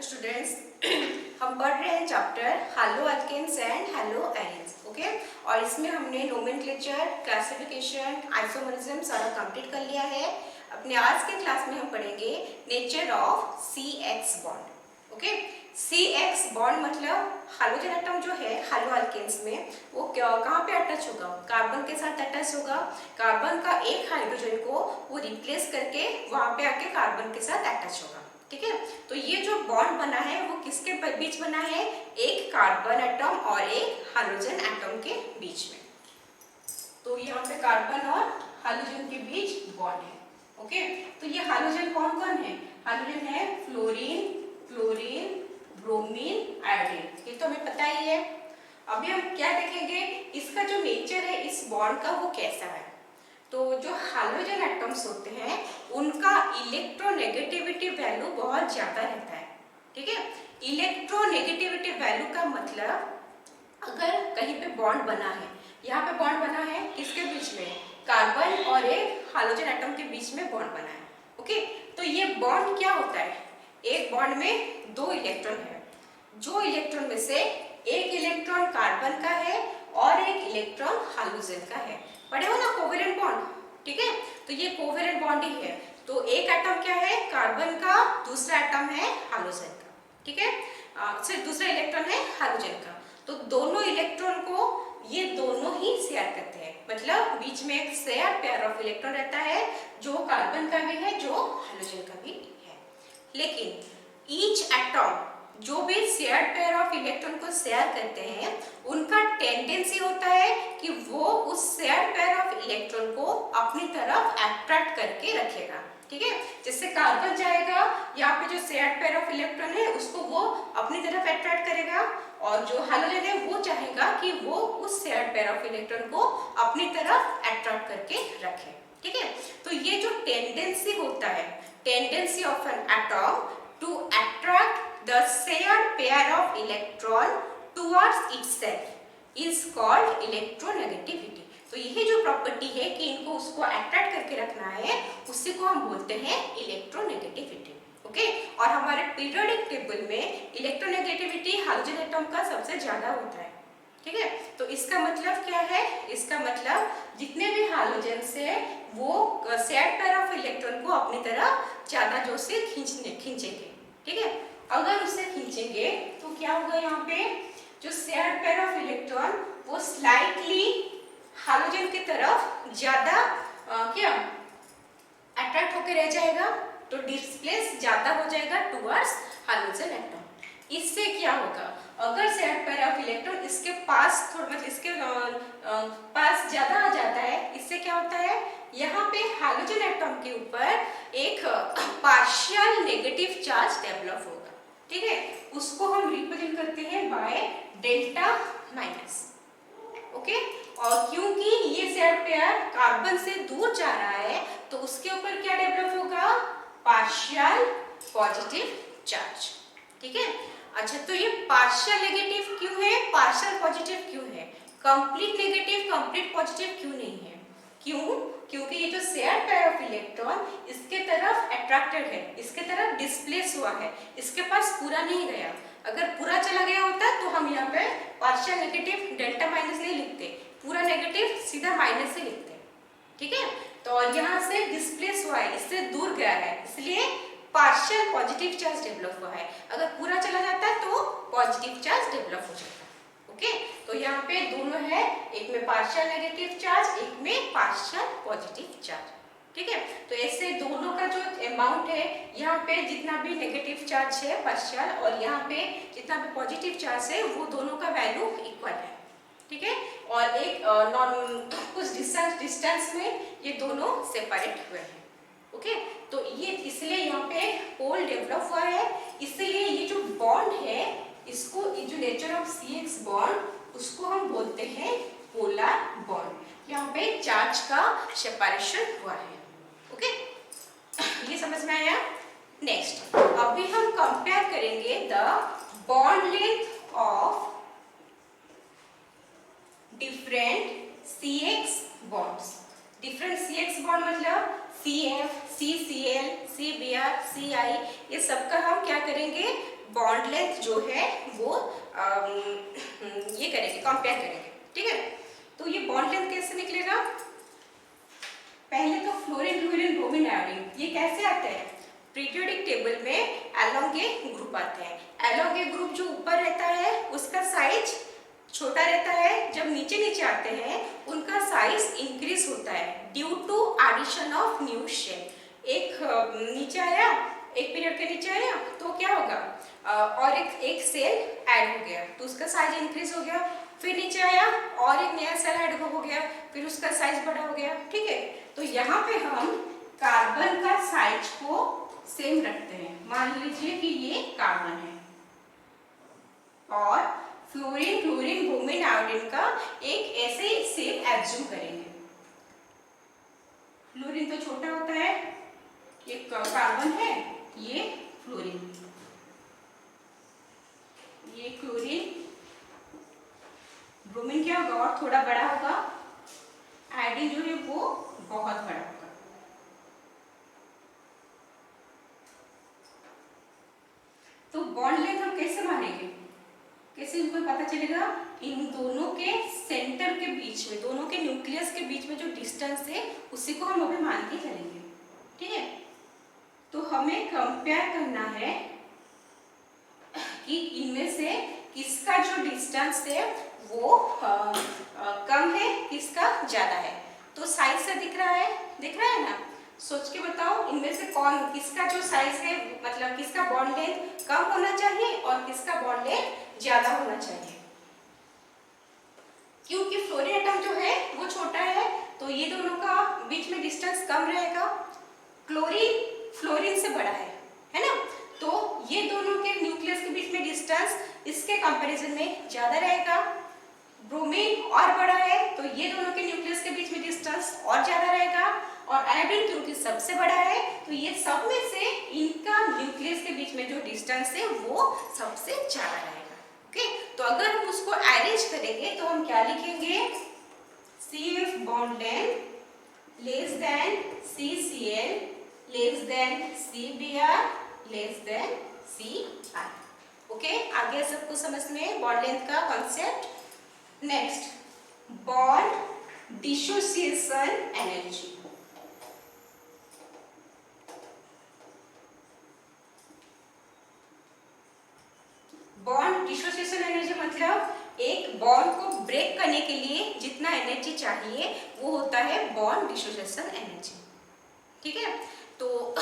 Students हम पढ़ रहे हैं chapter halo alkanes and halo arenes. Okay, और इसमें हमने नोमेनक्लेचर, क्लासिफिकेशन, आइसोमरिज्म सारा कंप्लीट कर लिया है। अपने आज के क्लास में हम पढ़ेंगे nature of CX bond. Okay, CX bond मतलब हाइड्रोजन एटम जो है हैलो अल्केन्स में वो कहाँ पे अटैच होगा? कार्बन के साथ अटैच होगा। कार्बन का एक हाइड्रोजन को वो रिप्लेस करके वहां पे आके कार्बन के साथ अटैच होगा। ठीक है, तो ये जो बॉन्ड बना है वो किसके बीच बना है? एक कार्बन एटम और एक हाइड्रोजन एटम के बीच में। तो यहाँ पे कार्बन और हाइड्रोजन के बीच बॉन्ड है। ओके, तो ये हाइड्रोजन कौन कौन है? हाइड्रोजन है फ्लोरीन, क्लोरीन, ब्रोमीन, आयोडीन। ये तो हमें पता ही है। अभी हम क्या देखेंगे, इसका जो नेचर है इस बॉन्ड का वो कैसा है। तो जो हाइड्रोजन एटम्स होते हैं उनका इलेक्ट्रोनेगेटिविटी वैल्यू बहुत ज्यादा रहता है। ठीक है, इलेक्ट्रोनेगेटिविटी वैल्यू का मतलब अगर कहीं पे बॉन्ड बना है, यहाँ पे बॉन्ड बना है किसके बीच में? कार्बन और एक हाइड्रोजन एटम के बीच में बॉन्ड बना है। ओके, तो ये बॉन्ड क्या होता है? एक बॉन्ड में दो इलेक्ट्रॉन है। जो इलेक्ट्रॉन में से एक इलेक्ट्रॉन कार्बन का है और एक इलेक्ट्रॉन हाइड्रोजन का है। पढ़े हो ना कोवेलेंट बॉन्ड? ठीक है, तो ये कोवेलेंट बॉन्ड ही है। तो एक एटम क्या है? कार्बन का, दूसरा एटम है हाइड्रोजन का। ठीक है, सिर्फ दूसरा इलेक्ट्रॉन है हाइड्रोजन का। तो दोनों इलेक्ट्रॉन को ये दोनों ही शेयर करते हैं, मतलब बीच में एक शेयर पेयर ऑफ इलेक्ट्रॉन रहता है जो कार्बन का भी है, जो हाइड्रोजन का भी है। लेकिन ईच एटम जो भी शेयर पेयर ऑफ इलेक्ट्रॉन को शेयर करते हैं उनका टेंडेंसी होता है कि वो उस शेयर पेयर ऑफ इलेक्ट्रॉन को अपनी तरफ अट्रैक्ट करके रखेगा। ठीक है, जैसे कार्बन जाएगा, यहाँ पे जो शेयर पेयर ऑफ इलेक्ट्रॉन है उसको वो अपनी तरफ अट्रैक्ट करेगा, और जो हाइड्रोजन है वो चाहेगा कि वो उस शेयर पेयर ऑफ इलेक्ट्रॉन को अपनी तरफ अट्रैक्ट करके रखे। ठीक है, तो ये जो टेंडेंसी होता है, tendency of an atom to attract the shared pair of electron towards itself is called electronegativity। तो यही जो प्रॉपर्टी है कि इनको उसको अट्रैक्ट करके रखना है, उसी को हम बोलते हैं इलेक्ट्रोनेगेटिविटी। ओके, और हमारे पीरियोडिक टेबल में इलेक्ट्रोनेगेटिविटी हाइड्रोजन एटम का सबसे ज्यादा होता है। ठीक है, तो इसका मतलब क्या है? इसका मतलब जितने भी हाइड्रोजन से वो शेयर्ड पेयर ऑफ इलेक्ट्रॉन को अपनी तरफ ज्यादा जोर से खींचेंगे। ठीक है, अगर उसे खींचेंगे तो क्या होगा? यहाँ पे जो शेयर्ड पेयर ऑफ इलेक्ट्रॉन वो स्लाइटली हाइड्रोजन की तरफ ज्यादा क्या अट्रैक्ट होकर रह जाएगा, तो डिस्प्लेस ज्यादा हो जाएगा टुवर्ड्स हाइड्रोजन एटम। इससे क्या होगा? अगर शेयर्ड पेयर ऑफ इलेक्ट्रॉन इसके पास थोड़ा मतलब इसके पास ज्यादा आ जाता है, इससे क्या होता है? यहाँ पे हाइड्रोजन एटम के ऊपर एक पार्शियल नेगेटिव चार्ज डेवलप होगा। ठीक है, उसको हम रिप्रेजेंट करते हैं बाय डेल्टा माइनस। ओके, और क्योंकि ये शेयर्ड पेयर कार्बन से दूर जा रहा है तो उसके ऊपर क्या डेवलप होगा? Partial positive charge. ठीक है, अच्छा, तो ये पार्शियल नेगेटिव क्यों है, पार्शियल पॉजिटिव क्यों है? कंप्लीट नेगेटिव, कंप्लीट पॉजिटिव क्यों नहीं है? क्यों? क्योंकि ये जो शेयर्ड पेयर ऑफ इलेक्ट्रॉन इसके तरफ अट्रैक्टेड है, इसके तरफ डिस्प्लेस हुआ है, इसके पास पूरा नहीं गया। अगर पूरा चला गया होता तो हम यहाँ पे पार्शियल नेगेटिव डेल्टा माइनस नहीं लिखते, पूरा नेगेटिव सीधा माइनस से लिखते। ठीक है, तो यहाँ से डिस्प्लेस हुआ है, इससे दूर गया है, इसलिए पार्शियल पॉजिटिव चार्ज डेवलप हुआ है। अगर पूरा चला जाता तो पॉजिटिव चार्ज डेवलप हो जाता। ओके, तो यहाँ पे दोनों है, एक में पार्शियल नेगेटिव चार्ज, एक में पार्शियल पॉजिटिव चार्ज। ठीक है, तो ऐसे दोनों का जो अमाउंट है, यहाँ पे जितना भी नेगेटिव चार्ज है पार्शियल और यहाँ पे जितना भी पॉजिटिव चार्ज है वो दोनों का वैल्यू इक्वल है। ठीक है, और एक कुछ डिस्टेंस में ये दोनों सेपरेट हुए हैं। ओके, तो ये इसलिए यहाँ पे पोल डेवलप हुआ है, इसलिए ये जो बॉन्ड है इसको, जो नेचर ऑफ CX बॉन्ड उसको हम बोलते हैं पोलर बॉन्ड। यहाँ पे चार्ज का सेपरेशन हुआ है। ओके, ये समझ में आया? नेक्स्ट, अभी हम कंपेयर करेंगे the bond length of different CX bonds. Different CX bond मतलब CF, CCl, CBr, Ci, ये सबका हम क्या करेंगे, बॉन्ड लेंथ जो है वो ये करेंगे, कंपेयर करेंगे। ठीक है, तो ये बॉन्ड लेंथ कैसे निकलेगा, पहले तो फ्लोरीन, क्लोरीन, ब्रोमीन, आयोडीन ये कैसे आते हैं, पीरियोडिक टेबल में अलोंग ए ग्रुप आते हैं। अलोंग ए ग्रुप जो ऊपर रहता है उसका साइज छोटा रहता है, जब नीचे नीचे आते हैं उनका साइज इंक्रीज होता है due to addition of new shell. एक नीचे आया, एक पीरियड के नीचे आया तो क्या होगा, और एक सेल ऐड हो गया तो उसका साइज इंक्रीज हो गया, फिर नीचे आया और एक नया सेल ऐड हो गया, फिर उसका साइज बड़ा हो गया। ठीक है, तो यहाँ पे हम कार्बन का साइज को सेम रखते हैं, मान लीजिए कि ये कार्बन है, और फ्लोरीन, क्लोरीन, ब्रोमीन, आयोडीन का एक ऐसे सेम एज्यूम करेंगे। फ्लोरीन तो छोटा होता है, ये कार्बन है, ये फ्लोरीन, ये क्लोरीन, ब्रोमीन क्या होगा और थोड़ा बड़ा होगा, आयोडीन जो है वो बहुत बड़ा होगा। तो बॉन्ड लेंथ हम कैसे मानेंगे, कैसे इनको पता चलेगा, इन दोनों के सेंटर के बीच में, दोनों के न्यूक्लियस के बीच में जो डिस्टेंस है उसी को हम अभी मान के चलेंगे। ठीक है, तो हमें कंपेयर करना है कि इनमें से किसका जो डिस्टेंस है वो कम है, किसका ज्यादा है। तो साइज से दिख रहा है ना, सोच के बताओ इनमें से कौन, किसका जो साइज है, मतलब किसका बॉन्ड लेंथ कम होना चाहिए और किसका बॉन्ड लेंथ ज्यादा होना चाहिए। क्योंकि फ्लोरीन एटम जो है वो छोटा है तो ये दोनों का बीच में डिस्टेंस कम रहेगा। क्लोरीन फ्लोरीन से बड़ा है ना, तो ये दोनों के न्यूक्लियस के बीच में डिस्टेंस इसके कंपैरिजन में ज्यादा रहेगा। ब्रोमीन और बड़ा है तो ये दोनों के न्यूक्लियस के बीच में डिस्टेंस और ज्यादा रहेगा, और आयोडीन क्योंकि सबसे बड़ा है तो ये सब में से इनका न्यूक्लियस के बीच में जो डिस्टेंस है वो सबसे ज्यादा रहेगा। ओके, तो अगर हम उसको अरेंज करेंगे तो हम क्या लिखेंगे, CF bond length less than CCl less than CBr less than Ci। Okay, आगे सबको समझ में बॉन्ड लेंथ का concept. Next, bond dissociation energy. Bond dissociation energy मतलब एक बॉन्ड को ब्रेक करने के लिए जितना एनर्जी चाहिए वो होता है बॉन्ड डिसोसिएशन एनर्जी। ठीक है, तो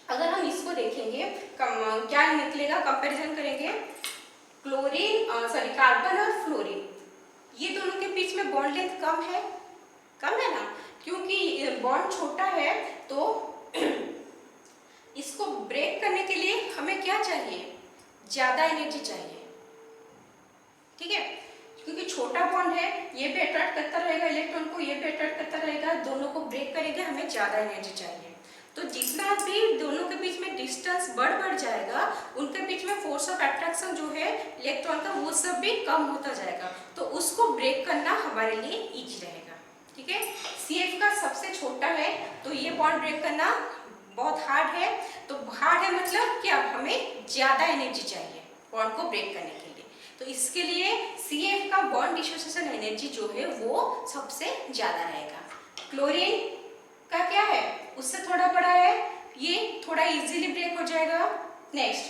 अगर हम इसको देखेंगे क्या निकलेगा, कंपैरिजन करेंगे, क्लोरीन कार्बन और फ्लोरीन ये दोनों के बीच में बॉन्ड लेंथ कम है ना, क्योंकि बॉन्ड छोटा है तो इसको ब्रेक करने के लिए हमें क्या चाहिए, ज्यादा एनर्जी चाहिए। ठीक है, क्योंकि छोटा बॉन्ड है, ये भी अट्रैक्ट करता रहेगा इलेक्ट्रॉन को, ये भी अट्रैक्ट करता रहेगा, दोनों को ब्रेक करेंगे, हमें ज्यादा एनर्जी चाहिए। तो जितना भी दोनों के बीच में डिस्टेंस बढ़ जाएगा उनके बीच में फोर्स ऑफ अट्रैक्शन जो है इलेक्ट्रॉन का वो सब भी कम होता जाएगा, तो उसको ब्रेक करना हमारे लिए इजी रहेगा। ठीक है, CF का सबसे छोटा है तो ये बॉन्ड ब्रेक करना बहुत हार्ड है। तो हार्ड है मतलब क्या, हमें ज्यादा एनर्जी चाहिए बॉन्ड को ब्रेक करने के लिए, तो इसके लिए CF का बॉन्ड डिसोसिएशन एनर्जी जो है वो सबसे ज्यादा रहेगा। क्लोरीन का क्या है, उससे थोड़ा बड़ा है, ये थोड़ा इजीली ब्रेक हो जाएगा। नेक्स्ट,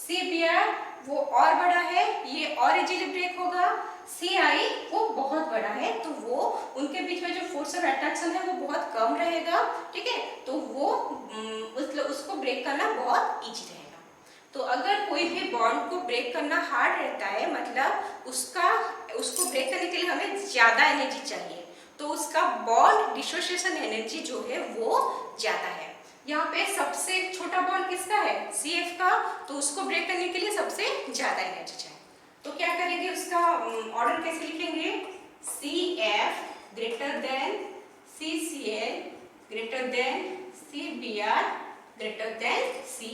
CBr वो और बड़ा है, ये और इजीली ब्रेक होगा। Ci वो बहुत बड़ा है तो वो उनके बीच में जो फोर्स ऑफ अट्रैक्शन है वो बहुत कम रहेगा। ठीक है, तो वो उसको ब्रेक करना बहुत इजी रहेगा। तो अगर कोई भी बॉन्ड को ब्रेक करना हार्ड रहता है मतलब उसको ब्रेक करने के लिए हमें ज्यादा एनर्जी चाहिए, तो उसका बॉन्ड डिसोसिएशन एनर्जी जो है वो ज्यादा है। यहाँ पे सबसे छोटा बॉन्ड किसका है, CF का, तो उसको ब्रेक करने के लिए सबसे ज्यादा एनर्जी चाहिए। तो क्या करेंगे, उसका ऑर्डर कैसे लिखेंगे, CF greater than CCl greater than CBr greater than Ci।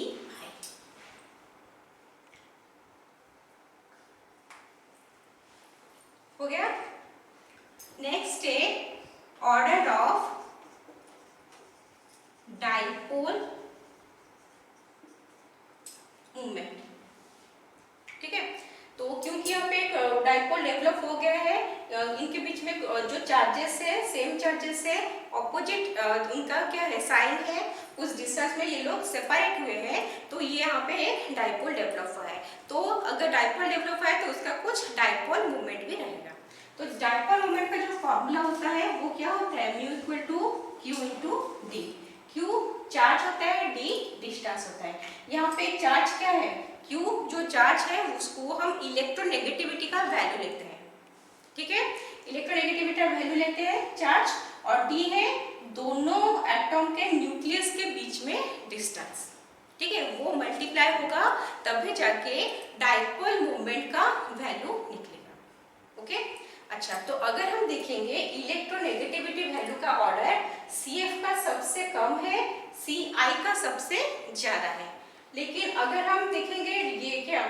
हो गया। नेक्स्ट है ऑर्डर ऑफ डाइपोल मूवमेंट। ठीक है, तो क्योंकि यहाँ पे एक डाइपोल डेवलप हो गया है, इनके बीच में जो चार्जेस है सेम चार्जेस है, ऑपोजिट उनका क्या है साइन है, उस डिस्टेंस में ये लोग सेपरेट हुए हैं, तो ये यहाँ पे एक डाइपोल डेवलप हुआ है। तो अगर डाइपोल डेवलप हुआ है तो उसका कुछ डाइपोल मूवमेंट भी रहेगा। तो डाइपोल मूवमेंट का जो फॉर्मूला होता है वो क्या होता है, mu equal to q into d. Q charge होता है, डी डिस्टेंस होता है। यहाँ पे चार्ज क्या है, क्यू जो चार्ज है उसको हम इलेक्ट्रोनेगेटिविटी का वैल्यू लेते हैं। ठीक है, इलेक्ट्रोनेगेटिविटी का वैल्यू लेते हैं चार्ज, और डी है दोनों एटॉम के न्यूक्लियस के बीच में डिस्टेंस। ठीक है, वो मल्टीप्लाई होगा तभी जाके डाइपोल मूवमेंट का वैल्यू निकलेगा। ओके, अच्छा तो अगर हम देखेंगे इलेक्ट्रोनेगेटिविटी वैल्यू का ऑर्डर CF का सबसे कम है, CI का सबसे ज्यादा है। लेकिन अगर हम देखेंगे ये क्या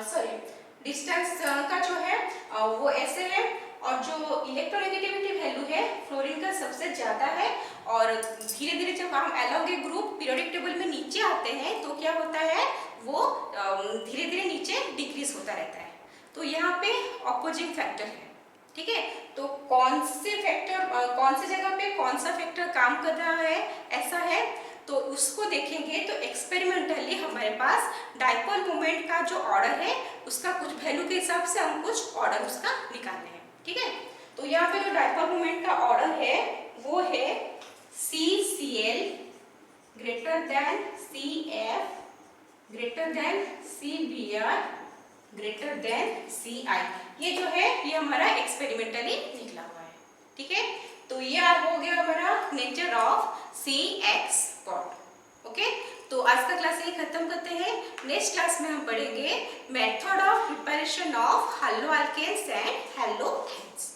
सॉरी डिस्टेंस का जो है वो ऐसे है, और जो इलेक्ट्रोनेगेटिविटी वैल्यू है फ्लोरीन का सबसे ज्यादा है, और धीरे धीरे जब हम अलोंग ए ग्रुप पीरियोडिक टेबल में नीचे आते हैं तो क्या होता है वो धीरे धीरे नीचे डिक्रीज होता रहता है। तो यहाँ पे ऑपोजिंग फैक्टर है। ठीक है, तो कौन से फैक्टर कौन सी जगह पे कौन सा फैक्टर काम कर रहा है ऐसा है, तो उसको देखेंगे तो एक्सपेरिमेंटली हमारे पास डाइपोल मोमेंट का जो ऑर्डर है उसका कुछ वैल्यू के हिसाब से हम कुछ ऑर्डर उसका निकालने हैं। ठीक है, तो यहाँ पे जो डाइपोल मोमेंट का ऑर्डर है वो है CCl greater than CF greater than CBr greater than CI। ये जो है ये हमारा एक्सपेरिमेंटली निकला हुआ है। ठीक है, तो ये हो गया हमारा nature of CX bond. Okay, तो आज का क्लास यही खत्म करते हैं। नेक्स्ट क्लास में हम पढ़ेंगे method of preparation of halo alkanes and halo alkanes.